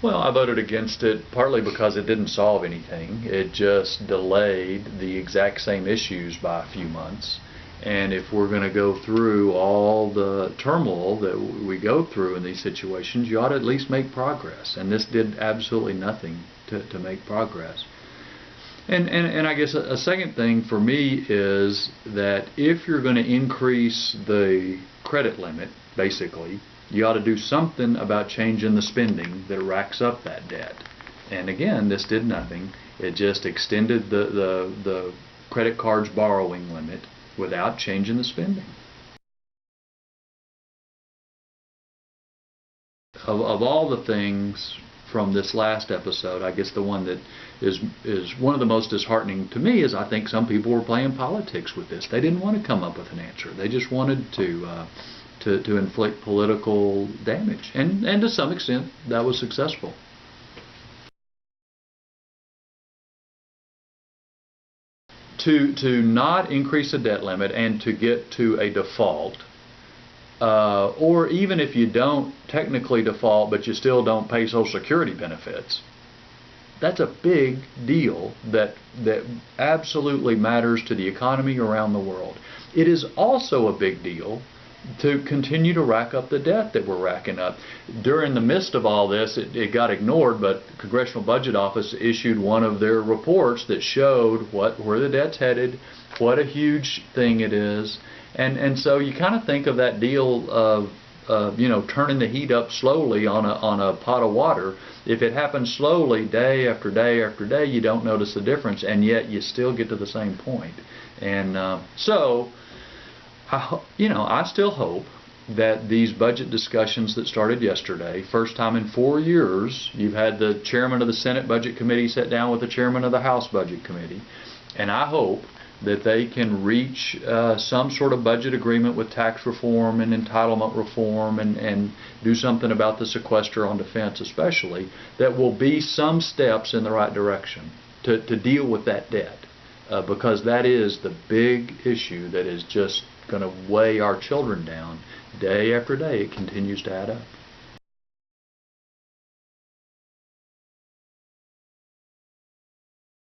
Well, I voted against it partly because it didn't solve anything. It just delayed the exact same issues by a few months. And if we're going to go through all the turmoil that we go through in these situations, you ought to at least make progress. And this did absolutely nothing to make progress. And I guess a second thing for me is that if you're going to increase the credit limit, basically, you ought to do something about changing the spending that racks up that debt. And again, this did nothing. It just extended the credit card's borrowing limit without changing the spending. Of all the things from this last episode, I guess the one that is one of the most disheartening to me is I think some people were playing politics with this. They didn't want to come up with an answer. They just wanted to inflict political damage, and to some extent that was successful. To not increase the debt limit and to get to a default, or even if you don't technically default but you still don't pay Social Security benefits, that's a big deal that absolutely matters to the economy around the world. It is also a big deal to continue to rack up the debt that we're racking up. During the midst of all this, it got ignored, but the Congressional Budget Office issued one of their reports that showed where the debt's headed, what a huge thing it is, and so you kind of think of that deal of turning the heat up slowly on a pot of water. If it happens slowly, day after day after day, you don't notice the difference, and yet you still get to the same point. And so, I still hope that these budget discussions that started yesterday, first time in 4 years, you've had the chairman of the Senate Budget Committee sit down with the chairman of the House Budget Committee, and I hope that they can reach some sort of budget agreement with tax reform and entitlement reform and do something about the sequester on defense especially, that will be some steps in the right direction to deal with that debt. Because that is the big issue that is just going to weigh our children down. Day after day, it continues to add up.